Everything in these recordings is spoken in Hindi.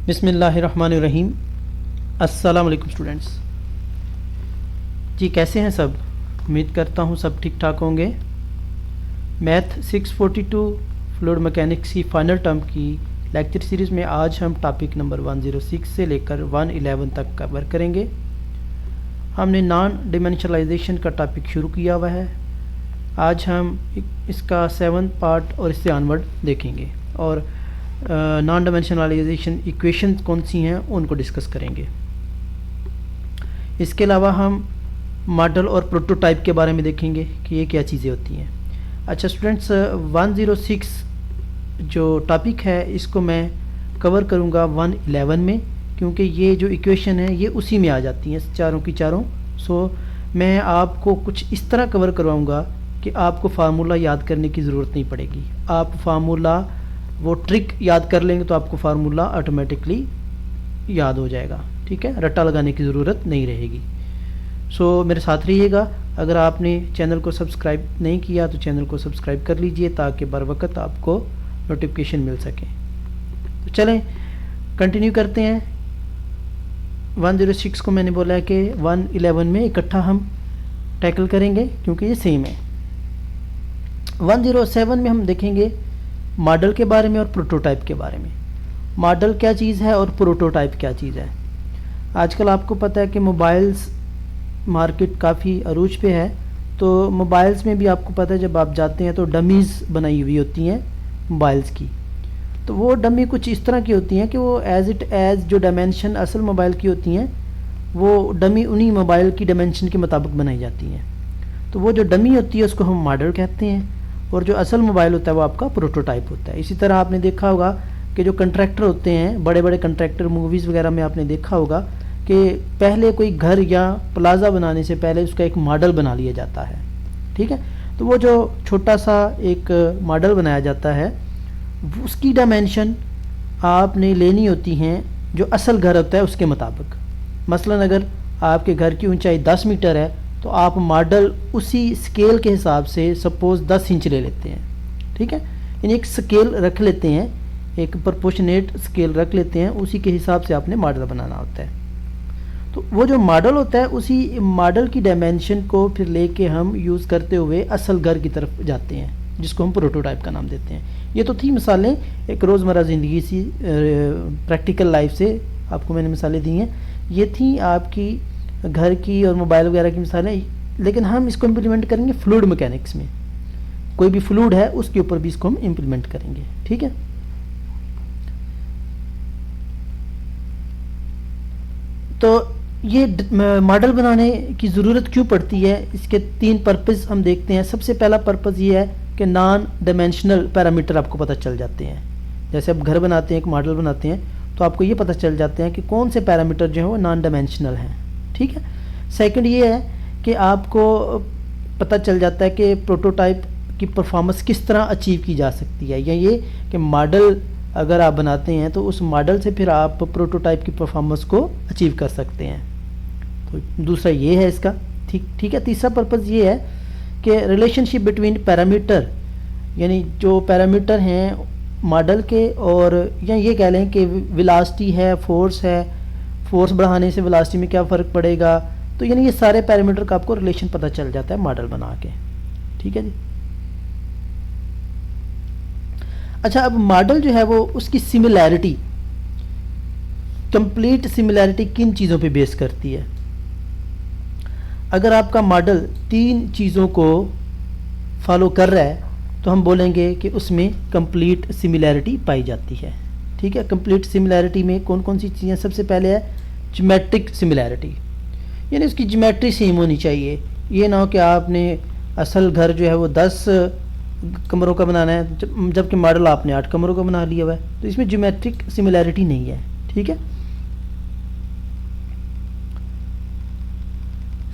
बिस्मिल्लाहिर्रहमानिर्रहीम। अस्सलाम वालेकुम स्टूडेंट्स जी, कैसे हैं सब? उम्मीद करता हूँ सब ठीक ठाक होंगे। मैथ 642 फ्लूइड मैकेनिक्स की फ़ाइनल टर्म की लेक्चर सीरीज़ में आज हम टॉपिक नंबर 106 से लेकर 111 तक कवर करेंगे। हमने नॉन डिमेंशनलाइजेशन का टॉपिक शुरू किया हुआ है। आज हम इसका 7th पार्ट और इससे ऑनवर्ड देखेंगे और नॉन डायमेंशनलाइजेशन इक्वेशन कौन सी हैं उनको डिस्कस करेंगे। इसके अलावा हम मॉडल और प्रोटोटाइप के बारे में देखेंगे कि ये क्या चीज़ें होती हैं। अच्छा स्टूडेंट्स, 106 जो टॉपिक है इसको मैं कवर करूँगा 111 में, क्योंकि ये जो इक्वेशन है ये उसी में आ जाती हैं चारों की चारों। सो मैं आपको कुछ इस तरह कवर करवाऊँगा कि आपको फार्मूला याद करने की ज़रूरत नहीं पड़ेगी। आप फार्मूला वो ट्रिक याद कर लेंगे तो आपको फार्मूला ऑटोमेटिकली याद हो जाएगा। ठीक है, रट्टा लगाने की ज़रूरत नहीं रहेगी। सो मेरे साथ रहिएगा। अगर आपने चैनल को सब्सक्राइब नहीं किया तो चैनल को सब्सक्राइब कर लीजिए ताकि बर वक्त आपको नोटिफिकेशन मिल सके। तो चलें कंटिन्यू करते हैं। 106 को मैंने बोला है कि 111 में इकट्ठा हम टैकल करेंगे क्योंकि ये सेम है। 107 में हम देखेंगे मॉडल के बारे में और प्रोटोटाइप के बारे में। मॉडल क्या चीज़ है और प्रोटोटाइप क्या चीज़ है। आजकल आपको पता है कि मोबाइल्स मार्केट काफ़ी अरूज पे है, तो मोबाइल्स में भी आपको पता है जब आप जाते हैं तो डमीज़ बनाई हुई होती हैं मोबाइल्स की। तो वो डमी कुछ इस तरह की होती हैं कि वो एज जो डायमेंशन असल मोबाइल की होती हैं वो डमी उन्हीं मोबाइल की डायमेंशन के मुताबिक बनाई जाती हैं। तो वो जो डमी होती है उसको हम मॉडल कहते हैं और जो असल मोबाइल होता है वो आपका प्रोटोटाइप होता है। इसी तरह आपने देखा होगा कि जो कंट्रैक्टर होते हैं, बड़े बड़े कंट्रैक्टर, मूवीज़ वगैरह में आपने देखा होगा कि पहले कोई घर या प्लाज़ा बनाने से पहले उसका एक मॉडल बना लिया जाता है। ठीक है, तो वो जो छोटा सा एक मॉडल बनाया जाता है उसकी डायमेंशन आपने लेनी होती हैं जो असल घर होता है उसके मुताबिक। मसलन अगर आपके घर की ऊंचाई 10 मीटर है तो आप मॉडल उसी स्केल के हिसाब से सपोज़ 10 इंच ले लेते हैं। ठीक है, यानी एक स्केल रख लेते हैं, एक प्रोपोर्शनेट स्केल रख लेते हैं, उसी के हिसाब से आपने मॉडल बनाना होता है। तो वो जो मॉडल होता है उसी मॉडल की डायमेंशन को फिर लेके हम यूज़ करते हुए असल घर की तरफ जाते हैं जिसको हम प्रोटोटाइप का नाम देते हैं। ये तो थी मिसालें एक रोज़मर्रा ज़िंदगी सी प्रैक्टिकल लाइफ से आपको मैंने मिसालें दी हैं। ये थी आपकी घर की और मोबाइल वगैरह की मिसालें, लेकिन हम इसको इम्प्लीमेंट करेंगे फ्लूइड मैकेनिक्स में। कोई भी फ्लूइड है उसके ऊपर भी इसको हम इम्प्लीमेंट करेंगे। ठीक है, तो ये मॉडल बनाने की ज़रूरत क्यों पड़ती है, इसके 3 पर्पज़ हम देखते हैं। सबसे पहला पर्पज़ ये है कि नॉन डायमेंशनल पैरामीटर आपको पता चल जाते हैं। जैसे आप घर बनाते हैं, एक मॉडल बनाते हैं, तो आपको ये पता चल जाते हैं कि कौन से पैरामीटर जो है वो नॉन डायमेंशनल हैं। ठीक है, सेकंड ये है कि आपको पता चल जाता है कि प्रोटोटाइप की परफॉर्मेंस किस तरह अचीव की जा सकती है, या ये कि मॉडल अगर आप बनाते हैं तो उस मॉडल से फिर आप प्रोटोटाइप की परफॉर्मेंस को अचीव कर सकते हैं। तो दूसरा ये है इसका। ठीक है, तीसरा पर्पज़ ये है कि रिलेशनशिप बिटवीन पैरामीटर, यानी जो पैरामीटर हैं मॉडल के, और या ये कह लें कि वेलोसिटी है, फोर्स है, फोर्स बढ़ाने से वेलोसिटी में क्या फ़र्क पड़ेगा। तो यानी ये सारे पैरामीटर का आपको रिलेशन पता चल जाता है मॉडल बना के। ठीक है जी। अच्छा, अब मॉडल जो है वो उसकी सिमिलैरिटी, कंप्लीट सिमिलैरिटी किन चीज़ों पे बेस करती है। अगर आपका मॉडल 3 चीज़ों को फॉलो कर रहा है तो हम बोलेंगे कि उसमें कंप्लीट सिमिलैरिटी पाई जाती है। ठीक है, कंप्लीट सिमिलैरिटी में कौन कौन सी चीज़ें, सबसे पहले है ज्योमेट्रिक सिमिलैरिटी, यानी उसकी ज्योमेट्री सेम होनी चाहिए। ये ना हो कि आपने असल घर जो है वो 10 कमरों का बनाना है जबकि मॉडल आपने 8 कमरों का बना लिया हुआ है, तो इसमें ज्योमेट्रिक सिमिलैरिटी नहीं है। ठीक है,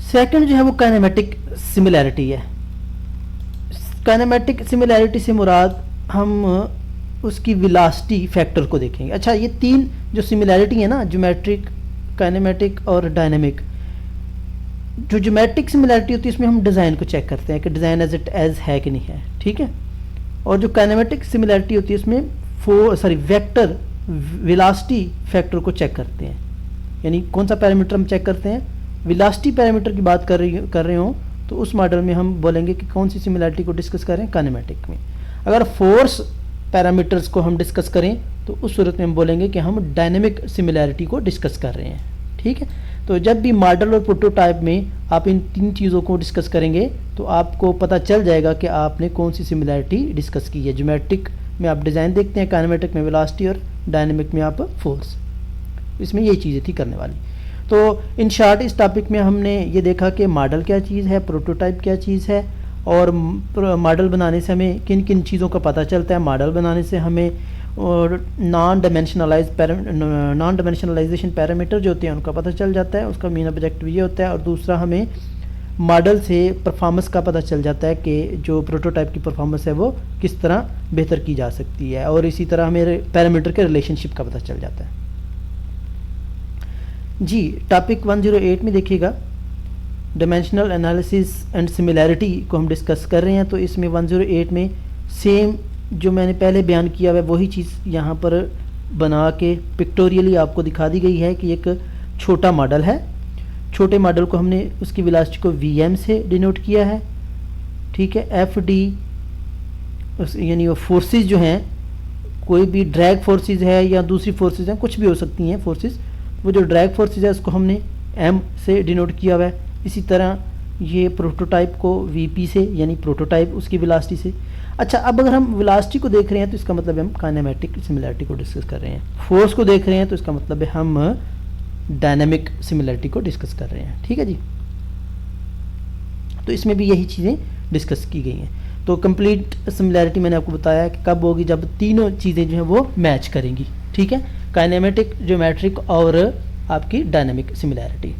सेकंड जो है वो काइनेमेटिक सिमिलैरिटी है। काइनेमेटिक सिमिलैरिटी से मुराद हम उसकी वेलोसिटी फैक्टर को देखेंगे। अच्छा, ये 3 जो सिमिलैरिटी है ना, ज्योमेट्रिक, काइनेमेटिक और डायनेमिक, जो ज्योमेट्रिक सिमिलैरिटी होती है इसमें हम डिज़ाइन को चेक करते हैं कि डिज़ाइन एज इट एज है कि नहीं है। ठीक है, और जो काइनेमेटिक सिमिलैरिटी होती है इसमें वेक्टर वेलोसिटी फैक्टर को चेक करते हैं। यानी कौन सा पैरामीटर हम चेक करते हैं, वेलोसिटी पैरामीटर की बात कर रहे हो तो उस मॉडल में हम बोलेंगे कि कौन सी सिमिलैरिटी को डिस्कस करें, काइनेमेटिक में। अगर फोर्स पैरामीटर्स को हम डिस्कस करें तो उस सूरत में हम बोलेंगे कि हम डायनेमिक सिमिलैरिटी को डिस्कस कर रहे हैं। ठीक है, तो जब भी मॉडल और प्रोटोटाइप में आप इन तीन चीज़ों को डिस्कस करेंगे तो आपको पता चल जाएगा कि आपने कौन सी सिमिलैरिटी डिस्कस की है। ज्योमेट्रिक में आप डिज़ाइन देखते हैं, काइनेमेटिक में वेलोसिटी और डायनेमिक में आप फोर्स। इसमें यही चीज़ें थी करने वाली। तो इन शॉर्ट इस टॉपिक में हमने ये देखा कि मॉडल क्या चीज़ है, प्रोटोटाइप क्या चीज़ है, और मॉडल बनाने से हमें किन किन चीज़ों का पता चलता है। मॉडल बनाने से हमें और नॉन डायमेंशनलाइजेशन पैरामीटर जो होते हैं उनका पता चल जाता है, उसका मेन ऑब्जेक्टिव ये होता है। और दूसरा हमें मॉडल से परफॉर्मेंस का पता चल जाता है कि जो प्रोटोटाइप की परफॉर्मेंस है वो किस तरह बेहतर की जा सकती है, और इसी तरह हमें पैरामीटर के रिलेशनशिप का पता चल जाता है। जी, टॉपिक 108 में देखिएगा, डायमेंशनल एनालिसिस एंड सिमिलैरिटी को हम डिस्कस कर रहे हैं। तो इसमें 108 में सेम जो मैंने पहले बयान किया हुआ है वही चीज़ यहाँ पर बना के पिक्टोरियली आपको दिखा दी गई है कि एक छोटा मॉडल है। छोटे मॉडल को हमने उसकी वेलोसिटी को vm से डिनोट किया है। ठीक है, fd यानी वो फोर्सेस जो हैं, कोई भी ड्रैग फोर्सेस है या दूसरी फोर्सेस हैं, कुछ भी हो सकती हैं फोर्सेस, वो जो ड्रैग फोर्सेस है उसको हमने m से डिनोट किया हुआ है। इसी तरह ये प्रोटोटाइप को vp से, यानी प्रोटोटाइप उसकी वेलोसिटी से। अच्छा, अब अगर हम वेलोसिटी को देख रहे हैं तो इसका मतलब है हम काइनेमेटिक सिमिलैरिटी को डिस्कस कर रहे हैं। फोर्स को देख रहे हैं तो इसका मतलब है हम डायनामिक सिमिलैरिटी को डिस्कस कर रहे हैं। ठीक है जी, तो इसमें भी यही चीज़ें डिस्कस की गई हैं। तो कंप्लीट सिमिलैरिटी मैंने आपको बताया कि कब होगी, जब तीनों चीज़ें जो हैं वो मैच करेंगी। ठीक है, काइनेमेटिक, ज्योमेट्रिक और आपकी डायनामिक सिमिलैरिटी।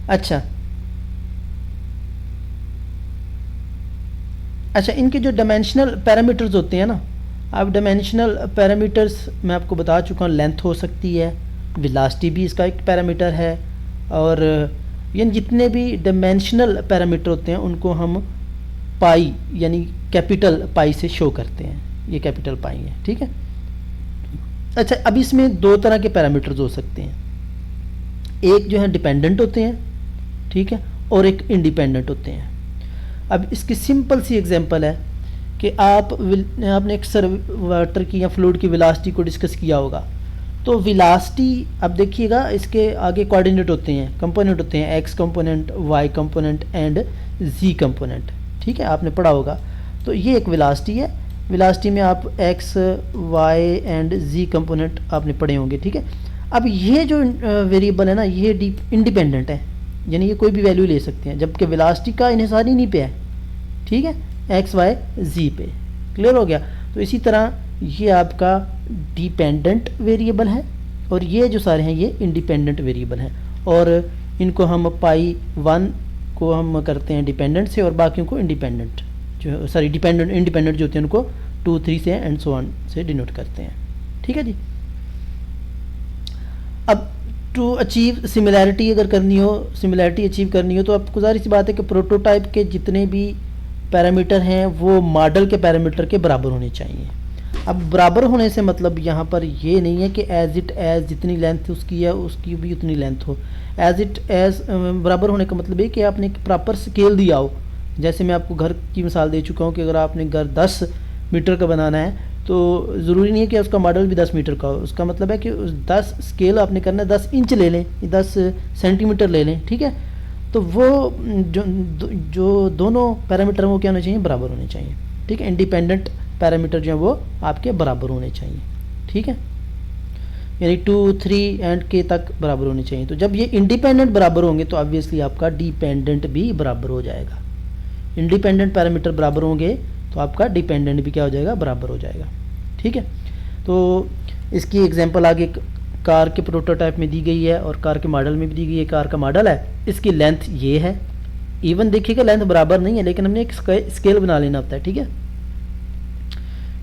अच्छा, इनके जो डायमेंशनल पैरामीटर्स होते हैं ना, अब डायमेंशनल पैरामीटर्स मैं आपको बता चुका हूँ, लेंथ हो सकती है, वेलोसिटी भी इसका एक पैरामीटर है, और ये जितने भी डायमेंशनल पैरामीटर होते हैं उनको हम पाई यानी कैपिटल पाई से शो करते हैं। ये कैपिटल पाई है। ठीक है, अच्छा, अब इसमें दो तरह के पैरामीटर्स हो सकते हैं, एक जो है डिपेंडेंट होते हैं, ठीक है, और एक इंडिपेंडेंट होते हैं। अब इसकी सिंपल सी एग्जांपल है कि आपने एक वाटर की या फ्लूइड की वेलोसिटी को डिस्कस किया होगा। तो वेलोसिटी, अब देखिएगा इसके आगे कोऑर्डिनेट होते हैं, कंपोनेंट होते हैं, X component, Y component and Z component. ठीक है, आपने पढ़ा होगा। तो ये एक वेलोसिटी है। वेलोसिटी में आप X, Y and Z component आपने पढ़े होंगे। ठीक है, अब ये जो वेरिएबल है ना, ये इंडिपेंडेंट है, यानी ये कोई भी वैल्यू ले सकते हैं, जबकि वेलोसिटी का इन्हिसार ही नहीं पे है। ठीक है, एक्स वाई जी पे। क्लियर हो गया। तो इसी तरह ये आपका डिपेंडेंट वेरिएबल है और ये जो सारे हैं ये इंडिपेंडेंट वेरिएबल हैं, और इनको हम पाई 1 को हम करते हैं डिपेंडेंट से और बाकियों को इंडिपेंडेंट जो इंडिपेंडेंट जो होते हैं उनको 2, 3 से एंड सो ऑन से डिनोट करते हैं। ठीक है जी। अब टू अचीव सिमिलैरिटी अगर करनी हो, सिमिलैरिटी अचीव करनी हो, तो अब गुजारिश सी बात है कि प्रोटोटाइप के जितने भी पैरामीटर हैं वो मॉडल के पैरामीटर के बराबर होने चाहिए। अब बराबर होने से मतलब यहाँ पर ये नहीं है कि एज जितनी लेंथ उसकी है उसकी भी उतनी लेंथ हो। एज बराबर होने का मतलब है कि आपने एक प्रॉपर स्केल दिया हो। जैसे मैं आपको घर की मिसाल दे चुका हूँ कि अगर आपने घर 10 मीटर का बनाना है तो ज़रूरी नहीं है कि उसका मॉडल भी 10 मीटर का हो। उसका मतलब है कि उस 10 स्केल आपने करना है, 10 इंच ले लें, 10 सेंटीमीटर ले लें। ठीक है, तो वो जो दोनों पैरामीटर वो क्या होने चाहिए, बराबर होने चाहिए। ठीक है, इंडिपेंडेंट पैरामीटर जो है वो आपके बराबर होने चाहिए। ठीक है, यानी 2, 3 एंड k तक बराबर होने चाहिए। तो जब ये इंडिपेंडेंट बराबर होंगे तो ऑब्वियसली आपका डिपेंडेंट भी बराबर हो जाएगा। इंडिपेंडेंट पैरामीटर बराबर होंगे तो आपका डिपेंडेंट भी क्या हो जाएगा, बराबर हो जाएगा। ठीक है, तो इसकी एग्जांपल आगे कार के प्रोटोटाइप में दी गई है और कार के मॉडल में भी दी गई है। कार का मॉडल है, इसकी लेंथ ये है। इवन देखिएगा लेंथ बराबर नहीं है लेकिन हमने एक स्केल बना लेना होता है। ठीक है,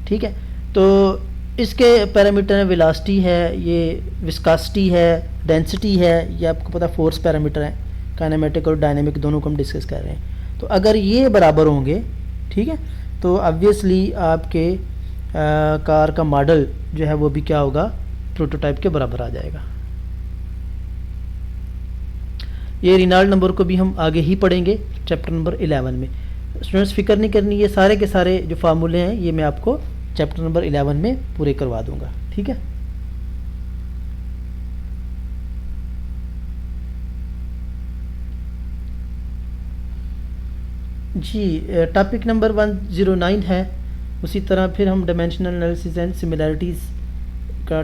ठीक है, तो इसके पैरामीटर है, वेलोसिटी है, ये विस्कोसिटी है, डेंसिटी है, ये आपको पता फोर्स पैरामीटर है। काइनेमेटिक और डायनेमिक दोनों को हम डिस्कस कर रहे हैं। तो अगर ये बराबर होंगे, ठीक है, तो ऑब्वियसली आपके कार का मॉडल जो है वो भी क्या होगा, प्रोटोटाइप के बराबर आ जाएगा। ये रिनाल्ड नंबर को भी हम आगे ही पढ़ेंगे चैप्टर नंबर 11 में। स्टूडेंट्स फिक्र नहीं करनी, ये सारे के सारे जो फार्मूले हैं ये मैं आपको चैप्टर नंबर 11 में पूरे करवा दूंगा, ठीक है। जी टॉपिक नंबर 109 है। उसी तरह फिर हम डायमेंशनल एनालिसिस एंड सिमिलैरिटीज़ का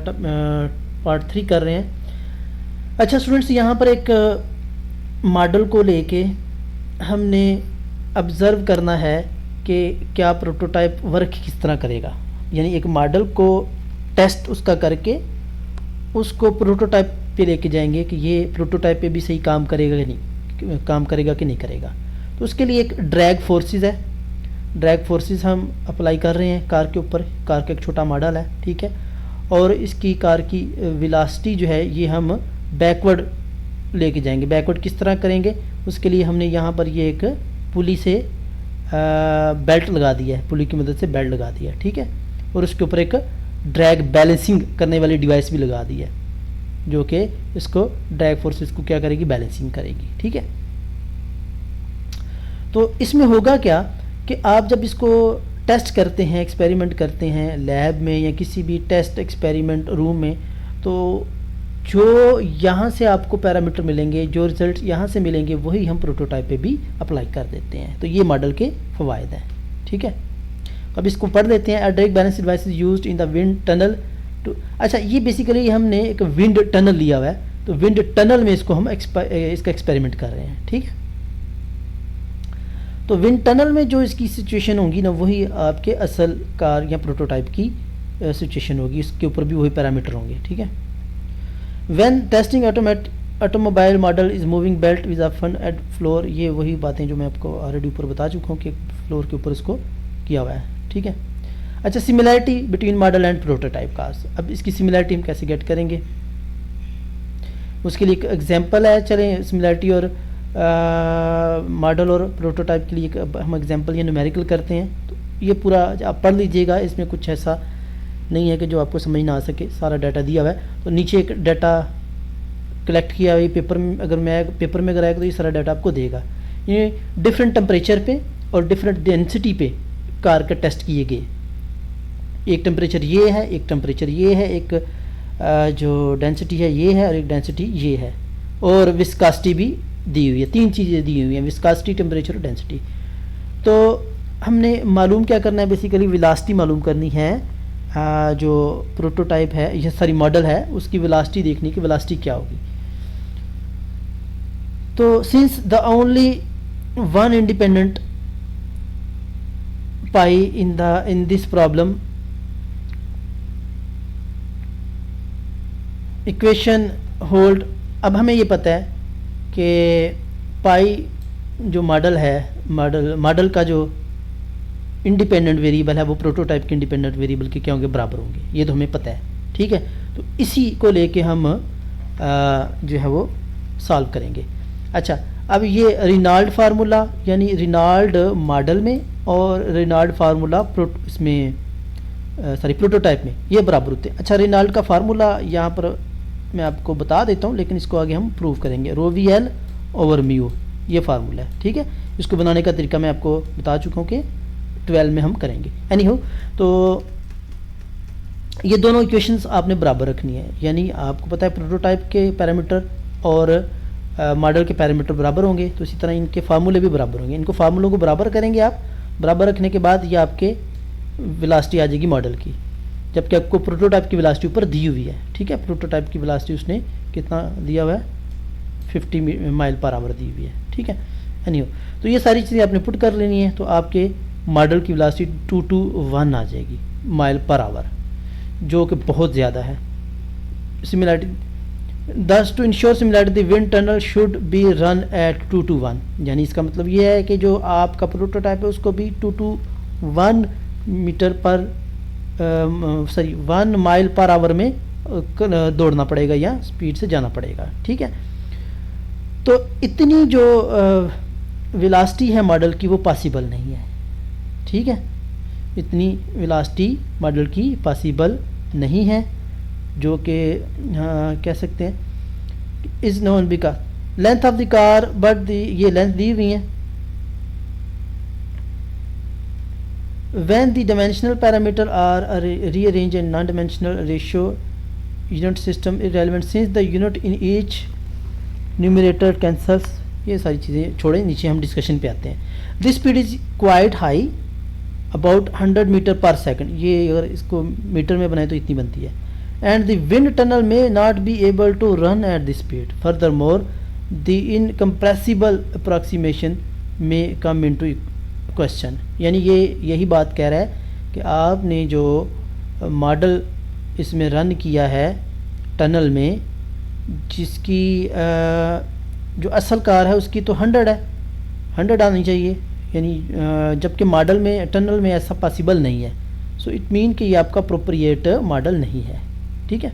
पार्ट 3 कर रहे हैं। अच्छा स्टूडेंट्स, यहाँ पर एक मॉडल को लेके हमने ऑब्ज़र्व करना है कि क्या प्रोटोटाइप वर्क किस तरह करेगा, यानी एक मॉडल को टेस्ट उसका करके उसको प्रोटोटाइप पे लेके जाएंगे कि ये प्रोटोटाइप पे भी सही काम करेगा कि नहीं, काम करेगा कि नहीं करेगा। तो उसके लिए एक ड्रैग फोर्सेस है, ड्रैग फोर्सेस हम अप्लाई कर रहे हैं कार के ऊपर। कार का एक छोटा मॉडल है, ठीक है, और इसकी कार की वेलोसिटी जो है ये हम बैकवर्ड लेके जाएंगे। बैकवर्ड किस तरह करेंगे, उसके लिए हमने यहाँ पर ये एक पुली से बेल्ट लगा दिया है, पुली की मदद से बेल्ट लगा दिया है, ठीक है, और उसके ऊपर एक ड्रैग बैलेंसिंग करने वाली डिवाइस भी लगा दी है जो कि इसको ड्रैग फोर्सेस को क्या करेगी, बैलेंसिंग करेगी, ठीक है। तो इसमें होगा क्या कि आप जब इसको टेस्ट करते हैं, एक्सपेरिमेंट करते हैं लैब में या किसी भी टेस्ट एक्सपेरिमेंट रूम में, तो जो यहाँ से आपको पैरामीटर मिलेंगे, जो रिजल्ट यहाँ से मिलेंगे वही हम प्रोटोटाइप पे भी अप्लाई कर देते हैं। तो ये मॉडल के फ़वाइद हैं, ठीक है। अब इसको पढ़ लेते हैं। Drag balance device is used in the wind tunnel to, अच्छा ये बेसिकली हमने एक विंड टनल लिया हुआ है, तो विंड टनल में इसको हम इसका एक्सपेरिमेंट कर रहे हैं, ठीक है। तो विंड टनल में जो इसकी सिचुएशन होगी ना वही आपके असल कार या प्रोटोटाइप की सिचुएशन होगी, इसके ऊपर भी वही पैरामीटर होंगे, ठीक है। When testing automobile model is moving belt with a fan at floor, ये वही बातें जो मैं आपको ऑलरेडी ऊपर बता चुका हूँ कि फ्लोर के ऊपर इसको किया हुआ है, ठीक है। अच्छा similarity between model and prototype cars, अब इसकी सिमिलैरिटी हम कैसे गेट करेंगे, उसके लिए एक एग्जांपल है। चलें सिमिलैरिटी और मॉडल और प्रोटोटाइप के लिए हम एग्जांपल ये न्यूमेरिकल करते हैं। तो ये पूरा आप पढ़ लीजिएगा, इसमें कुछ ऐसा नहीं है कि जो आपको समझ ना आ सके, सारा डाटा दिया हुआ है। तो नीचे एक डाटा कलेक्ट किया हुआ है पेपर में, अगर मैं पेपर में अगर आएगा तो ये सारा डाटा आपको देगा। ये डिफरेंट टेम्परेचर पे और डिफरेंट डेंसिटी पे कार के टेस्ट किए गए। एक टेम्परेचर ये है, एक टेम्परेचर ये है, एक जो डेंसिटी है ये है और एक डेंसिटी ये है, और विस्कासिटी भी दी हुई है। 3 चीज़ें दी हुई हैं, विस्कासिटी, टेम्परेचर और डेंसिटी। तो हमने मालूम क्या करना है, बेसिकली वेलोसिटी मालूम करनी है। जो प्रोटोटाइप है ये सारी मॉडल है उसकी वेलोसिटी देखनी कि वेलोसिटी क्या होगी। तो since the only one independent pi in this problem equation hold, अब हमें ये पता है कि पाई जो मॉडल है, मॉडल का जो इंडिपेंडेंट वेरिएबल है वो प्रोटोटाइप के इंडिपेंडेंट वेरिएबल के क्या होंगे, बराबर होंगे, ये तो हमें पता है, ठीक है। तो इसी को लेके हम जो है वो सॉल्व करेंगे। अच्छा अब ये रिनाल्ड फार्मूला यानी रिनाल्ड मॉडल में और रिनाल्ड फार्मूला इसमें प्रोटोटाइप में ये बराबर होते हैं। अच्छा रिनाल्ड का फार्मूला यहाँ पर मैं आपको बता देता हूँ, लेकिन इसको आगे हम प्रूव करेंगे। रो वी एल ओवर म्यू ये फार्मूला है, ठीक है। इसको बनाने का तरीका मैं आपको बता चुका हूँ कि 12 में हम करेंगे। एनी हो, तो ये दोनों इक्वेशंस आपने बराबर रखनी है, यानी आपको पता है प्रोटोटाइप के पैरामीटर और मॉडल के पैरामीटर बराबर होंगे, तो इसी तरह इनके फार्मूले भी बराबर होंगे। इनको फार्मूलों को बराबर करेंगे आप, बराबर रखने के बाद ये आपके वेलोसिटी आ जाएगी मॉडल की, जबकि आपको प्रोटोटाइप की वेलोसिटी ऊपर दी हुई है, ठीक है। प्रोटोटाइप की वेलोसिटी उसने कितना दिया हुआ है, 50 माइल पर आवर दी हुई है, ठीक है। एनी हो, तो ये सारी चीज़ें आपने पुट कर लेनी है, तो आपके मॉडल की वेलोसिटी 221 आ जाएगी माइल पर आवर, जो कि बहुत ज़्यादा है। Similarity thus to ensure similarity the wind tunnel should be run at 221, यानी इसका मतलब ये है कि जो आपका प्रोटोटाइप है उसको भी 221 मीटर पर 1 माइल पर आवर में दौड़ना पड़ेगा या स्पीड से जाना पड़ेगा, ठीक है। तो इतनी जो वेलोसिटी है मॉडल की वो पॉसिबल नहीं है, ठीक है। इतनी वेलोसिटी मॉडल की पॉसिबल नहीं है, जो कि कह सकते हैं is known because length of the car, but ये लेंथ दी हुई है। When the dimensional parameter are rearranged in non-dimensional ratio unit system irrelevant since the unit in each numerator cancels। ये सारी चीज़ें छोड़ें, नीचे हम डिस्कशन पे आते हैं। This speed is quite high about 100 metre per second, ये अगर इसको मीटर में बनाए तो इतनी बनती है। And the wind tunnel may not be able to run at this speed, furthermore the incompressible approximation may come into question. यानी ये यही बात कह रहा है कि आपने जो मॉडल इसमें रन किया है टनल में, जिसकी जो असल कार है उसकी तो 100 है, 100 आनी चाहिए, यानी जबकि मॉडल में टनल में ऐसा पॉसिबल नहीं है। सो इट मीन कि ये आपका अप्रोप्रिएट मॉडल नहीं है। ठीक है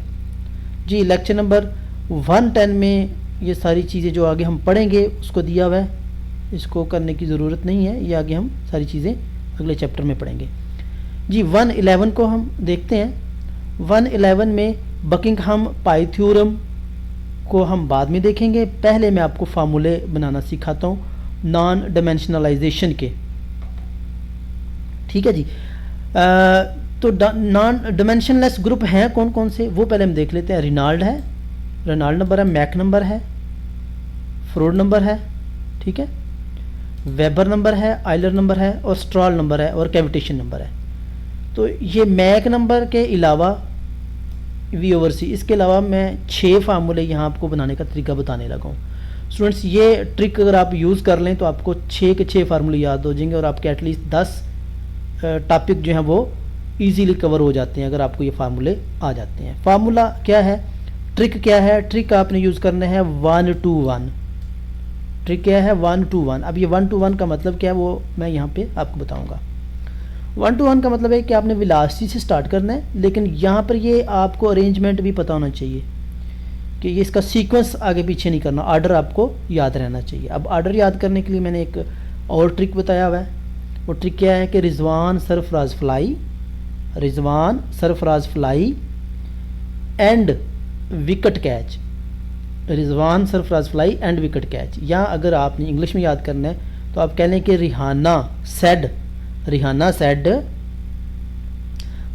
जी। लेक्चर नंबर 110 में ये सारी चीज़ें जो आगे हम पढ़ेंगे उसको दिया हुआ है, इसको करने की ज़रूरत नहीं है, ये आगे हम सारी चीज़ें अगले चैप्टर में पढ़ेंगे जी। 111 को हम देखते हैं। 111 में बकिंघम पाई थ्योरम को हम बाद में देखेंगे, पहले मैं आपको फार्मूले बनाना सिखाता हूँ नॉन डायमेंशनलाइजेशन के। ठीक है जी। तो नॉन डायमेंशनलेस ग्रुप हैं कौन कौन से, वो पहले हम देख लेते हैं। रिनाल्ड है, रेनॉल्ड नंबर है, मैक नंबर है, फ्रोड नंबर है, ठीक है, वेबर नंबर है, आइलर नंबर है, और स्ट्रॉल नंबर है, और कैविटेशन नंबर है। तो ये मैक नंबर के अलावा V/C, इसके अलावा मैं 6 फार्मूले यहाँ आपको बनाने का तरीका बताने लगा हूँ। स्टूडेंट्स ये ट्रिक अगर आप यूज़ कर लें तो आपको 6 के 6 फार्मूले याद हो जाएंगे, और आपके एटलीस्ट 10 टॉपिक जो हैं वो इजीली कवर हो जाते हैं अगर आपको ये फार्मूले आ जाते हैं। फार्मूला क्या है, ट्रिक क्या है, ट्रिक आपने यूज़ करना है 1 to 1। ट्रिक क्या है 1 to 1। अब ये 1 to 1 का मतलब क्या है वो मैं यहाँ पे आपको बताऊँगा। 1 to 1 का मतलब है कि आपने वेलोसिटी से स्टार्ट करना है, लेकिन यहाँ पर ये आपको अरेंजमेंट भी पता होना चाहिए कि ये इसका सीक्वेंस आगे पीछे नहीं करना, ऑर्डर आपको याद रहना चाहिए। अब ऑर्डर याद करने के लिए मैंने एक और ट्रिक बताया हुआ है। वो ट्रिक क्या है कि Rizwan Sarfaraz fly, Rizwan Sarfaraz fly and wicket catch, Rizwan Sarfaraz fly and wicket catch. या अगर आपने इंग्लिश में याद करना है तो आप कह लें कि Rihanna said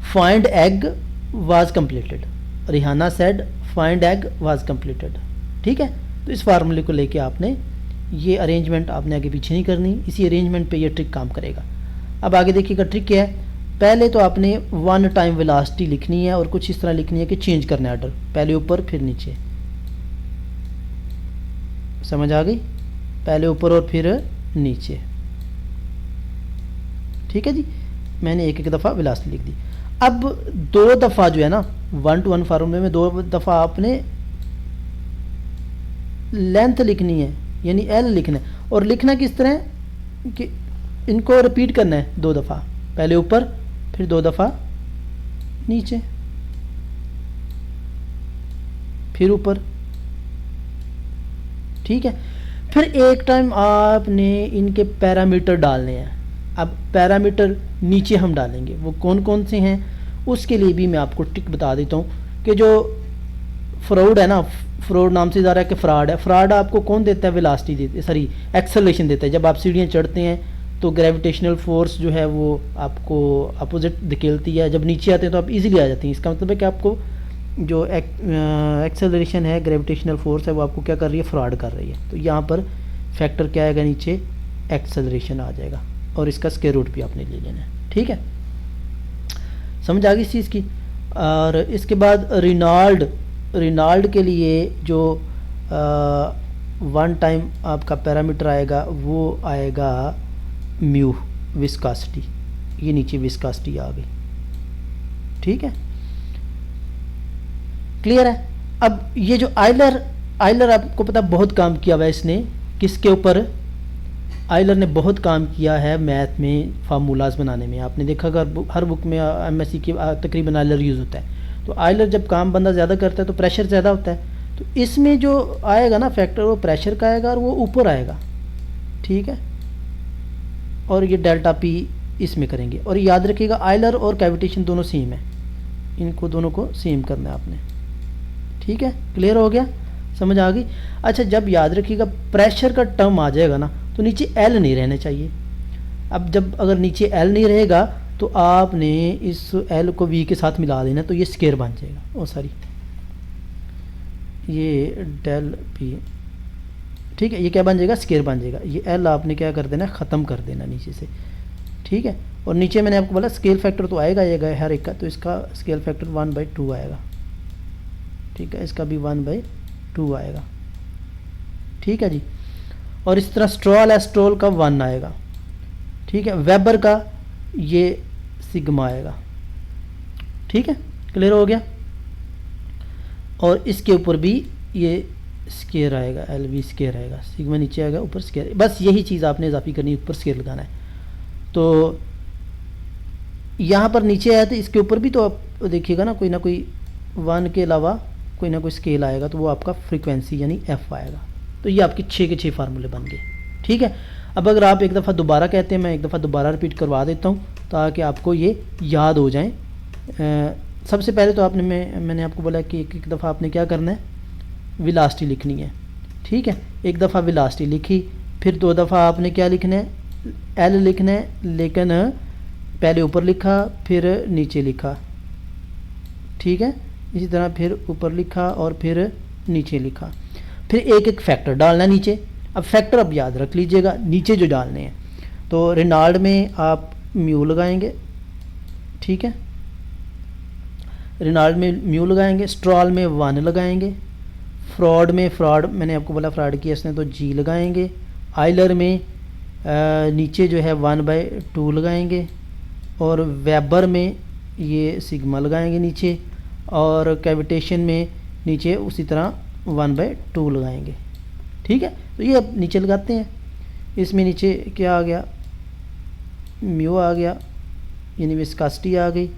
find egg was completed, Rihanna said find egg was completed. ठीक है, तो इस फार्मूले को लेके आपने ये अरेंजमेंट आपने आगे पीछे नहीं करनी, इसी अरेंजमेंट पे ये ट्रिक काम करेगा। अब आगे देखिएगा ट्रिक क्या है। पहले तो आपने 1 टाइम वेलोसिटी लिखनी है और कुछ इस तरह लिखनी है कि चेंज करना है ऑर्डर, पहले ऊपर फिर नीचे। समझ आ गई, पहले ऊपर और फिर नीचे। ठीक है जी, मैंने एक दफ़ा वेलोसिटी लिख दी। अब 2 दफ़ा जो है ना 1 to 1 फार्मूले में 2 दफ़ा आपने लेंथ लिखनी है, यानी L लिखना है। और लिखना किस तरह है कि इनको रिपीट करना है 2 दफ़ा, पहले ऊपर फिर 2 दफ़ा नीचे, फिर ऊपर। ठीक है, फिर एक टाइम आपने इनके पैरामीटर डालने हैं। अब पैरामीटर नीचे हम डालेंगे, वो कौन कौन से हैं उसके लिए भी मैं आपको ट्रिक बता देता हूँ कि जो फ्रॉड है ना, फ्रॉड नाम से ज़्यादा है कि फ्रॉड है। फ्रॉड आपको कौन देता है, वेलोसिटी देते है, सॉरी एक्सेलरेशन देता है। जब आप सीढ़ियाँ चढ़ते हैं तो ग्रेविटेशनल फोर्स जो है वो आपको अपोजिट धकेलती है, जब नीचे आते हैं तो आप इजीली आ जाते हैं। इसका मतलब है कि आपको जो एक्सेलरेशन है, ग्रेविटेशनल फोर्स है, वो आपको क्या कर रही है, फ्रॉड कर रही है। तो यहाँ पर फैक्टर क्या आएगा, नीचे एक्सेलरेशन आ जाएगा, और इसका स्क्वायर रूट भी आपने ले लेना है। ठीक है, समझ आ गई इस चीज़ की। और इसके बाद रिनाल्ड के लिए जो 1 टाइम आपका पैरामीटर आएगा वो आएगा म्यू विस्कोसिटी, ये नीचे विस्कोसिटी आ गई। ठीक है, क्लियर है। अब ये जो आइलर आपको पता बहुत काम किया हुआ है इसने, किसके ऊपर, आइलर ने बहुत काम किया है मैथ में फार्मूलाज बनाने में। आपने देखा अगर हर बुक में MSc की तकरीबन आइलर यूज़ होता है। तो आइलर जब काम बंदा ज़्यादा करता है तो प्रेशर ज़्यादा होता है, तो इसमें जो आएगा ना फैक्टर वो प्रेशर का आएगा और वो ऊपर आएगा। ठीक है, और ये डेल्टा P इसमें करेंगे। और याद रखिएगा आइलर और कैविटेशन दोनों सेम है, इनको दोनों को सेम करना है आपने। ठीक है, क्लियर हो गया, समझ आ गई। अच्छा, जब याद रखिएगा प्रेशर का टर्म आ जाएगा ना तो नीचे एल नहीं रहने चाहिए। अब जब अगर नीचे एल नहीं रहेगा तो आपने इस एल को वी के साथ मिला देना, तो ये स्केयर बन जाएगा। ओ सॉरी, ये डेल पी, ठीक है, ये क्या बन जाएगा, स्केयर बन जाएगा। ये एल आपने क्या कर देना, ख़त्म कर देना नीचे से। ठीक है, और नीचे मैंने आपको बोला स्केल फैक्टर तो आएगा हर एक का, तो इसका स्केल फैक्टर 1/2 आएगा। ठीक है, इसका भी 1/2 आएगा। ठीक है जी, और इस तरह स्ट्रॉल है, स्ट्रॉल का 1 आएगा। ठीक है, वेबर का ये सिग्मा आएगा। ठीक है, क्लियर हो गया। और इसके ऊपर भी ये स्केयर आएगा, एल वी स्केयर आएगा, सिग्मा नीचे आएगा, ऊपर स्केयर। बस यही चीज़ आपने इजाफी करनी, ऊपर स्केयर लगाना है। तो यहाँ पर नीचे आया तो इसके ऊपर भी तो आप देखिएगा ना कोई 1 के अलावा कोई ना कोई स्केल आएगा, तो वो आपका फ्रीक्वेंसी यानी एफ आएगा। तो ये आपके 6 के 6 फार्मूले बन गए। ठीक है, अब अगर आप एक दफ़ा दोबारा कहते हैं, मैं एक दफ़ा दोबारा रिपीट करवा देता हूँ ताकि आपको ये याद हो जाए। सबसे पहले तो मैंने आपको बोला कि एक दफ़ा आपने क्या करना है, वेलोसिटी लिखनी है। ठीक है, एक दफ़ा वेलोसिटी लिखी, फिर 2 दफ़ा आपने क्या लिखना है, एल लिखना है, लेकिन पहले ऊपर लिखा फिर नीचे लिखा। ठीक है, इसी तरह फिर ऊपर लिखा और फिर नीचे लिखा, फिर एक एक फैक्टर डालना नीचे। अब फैक्टर अब याद रख लीजिएगा नीचे जो डालने हैं। तो रेनॉल्ड में आप म्यू लगाएंगे। ठीक है, रेनॉल्ड में म्यू लगाएंगे, स्ट्रॉल में 1 लगाएंगे, फ्रॉड मैंने आपको बोला फ्रॉड किया इसने, तो जी लगाएंगे। आइलर में नीचे जो है 1/2 लगाएंगे, और वेबर में ये सिग्मा लगाएंगे नीचे, और कैविटेशन में नीचे उसी तरह 1/2 लगाएंगे। ठीक है, तो ये अब नीचे लगाते हैं। इसमें नीचे क्या आ गया, म्यू आ गया, यानी विस्कासिटी आ गई,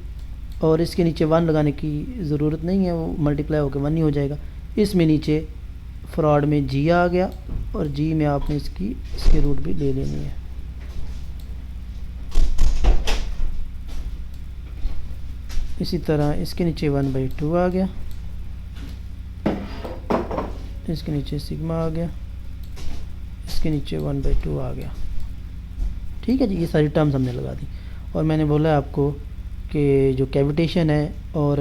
और इसके नीचे 1 लगाने की ज़रूरत नहीं है, वो मल्टीप्लाई होकर 1 ही हो जाएगा। इसमें नीचे फ्रॉड में जी आ गया, और जी में आपने इसकी रूट भी ले लेनी है। इसी तरह इसके नीचे 1/2 आ गया, इसके नीचे सिग्मा आ गया, इसके नीचे 1/2 आ गया। ठीक है जी, ये सारी टर्म्स हमने लगा दी। और मैंने बोला आपको कि जो कैविटेशन है और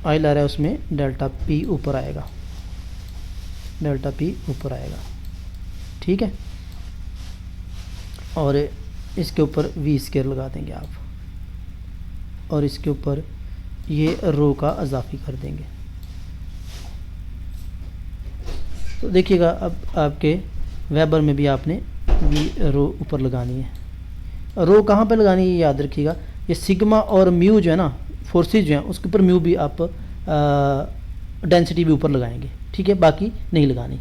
आइलर है उसमें डेल्टा पी ऊपर आएगा, डेल्टा पी ऊपर आएगा। ठीक है, और इसके ऊपर वी स्केयर लगा देंगे आप, और इसके ऊपर ये रो का इजाफी कर देंगे। तो देखिएगा अब आपके वेबर में भी आपने वी रो ऊपर लगानी है। रो कहाँ पे लगानी है याद रखिएगा, ये सिग्मा और म्यू जो है ना, फोर्सेज जो हैं उसके ऊपर म्यू भी आप डेंसिटी भी ऊपर लगाएंगे। ठीक है, बाकी नहीं लगानी।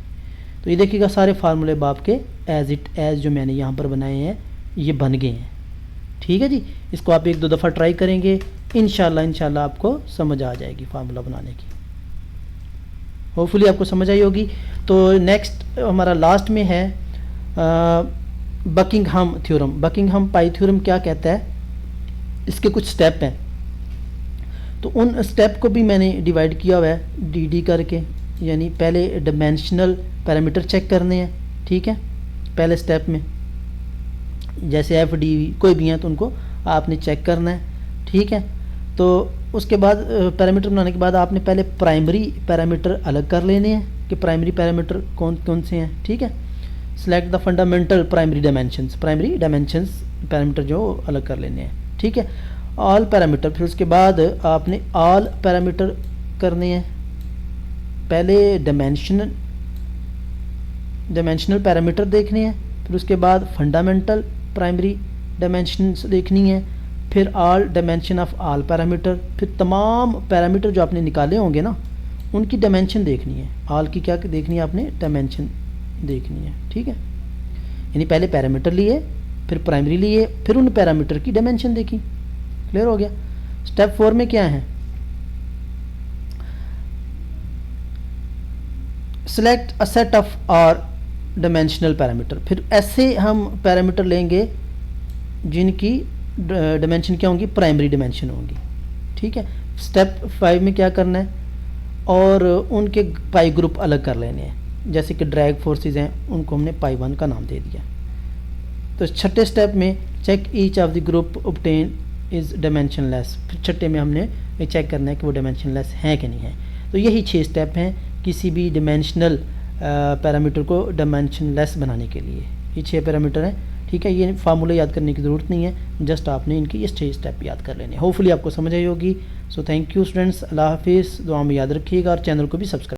तो ये देखिएगा सारे फार्मूले बाप के एज इट एज जो मैंने यहाँ पर बनाए हैं ये बन गए हैं। ठीक है जी, इसको आप 1-2 दफ़ा ट्राई करेंगे, इंशाल्लाह आपको समझ आ जाएगी फार्मूला बनाने की। होपफुली आपको समझ आई होगी। तो नेक्स्ट हमारा लास्ट में है Buckingham theorem. Buckingham pi theorem क्या कहता है, इसके कुछ स्टेप हैं, तो उन स्टेप को भी मैंने डिवाइड किया हुआ है डी करके, यानी पहले डायमेंशनल पैरामीटर चेक करने हैं। ठीक है, पहले स्टेप में जैसे एफ डी कोई भी हैं तो उनको आपने चेक करना है। ठीक है, तो उसके बाद पैरामीटर बनाने के बाद आपने पहले प्राइमरी पैरामीटर अलग कर लेने हैं कि प्राइमरी पैरामीटर कौन कौन से हैं। ठीक है, select the fundamental primary dimensions parameter जो अलग कर लेने हैं। ठीक है, ऑल पैरामीटर, फिर उसके बाद आपने ऑल पैरामीटर करने हैं। पहले डायमेंशनल पैरामीटर देखने हैं, फिर उसके बाद फंडामेंटल प्राइमरी डायमेंशंस देखनी है, फिर all dimension of all parameter, फिर तमाम पैरामीटर जो आपने निकाले होंगे ना उनकी डायमेंशन देखनी है। ऑल की क्या देखनी है आपने, डायमेंशन देखनी है। ठीक है, यानी पहले पैरामीटर लिए, फिर प्राइमरी लिए, फिर उन पैरामीटर की डायमेंशन देखी। क्लियर हो गया। स्टेप 4 में क्या है, सेलेक्ट अ सेट ऑफ और डायमेंशनल पैरामीटर। फिर ऐसे हम पैरामीटर लेंगे जिनकी डायमेंशन क्या होंगी, प्राइमरी डायमेंशन होंगी। ठीक है, स्टेप 5 में क्या करना है, और उनके पाई ग्रुप अलग कर लेने हैं। जैसे कि ड्रैग फोर्सेस हैं, उनको हमने पाई 1 का नाम दे दिया। तो छठे स्टेप में check each of the group obtain is dimensionless. फिर छठे में हमने ये चेक करना है कि वो डायमेंशनलेस है कि नहीं है। तो यही 6 स्टेप हैं किसी भी डायमेंशनल पैरामीटर को डायमेंशनलेस बनाने के लिए। ये 6 पैरामीटर हैं। ठीक है, ये फार्मूला याद करने की ज़रूरत नहीं है, जस्ट आपने इनके ये 6 स्टेप याद कर लेने। होपफुली आपको समझ आई होगी। सो थैंक यू स्टूडेंट्स, अल्लाह हाफिज़। दुआ में याद रखिएगा और चैनल को भी सब्सक्राइब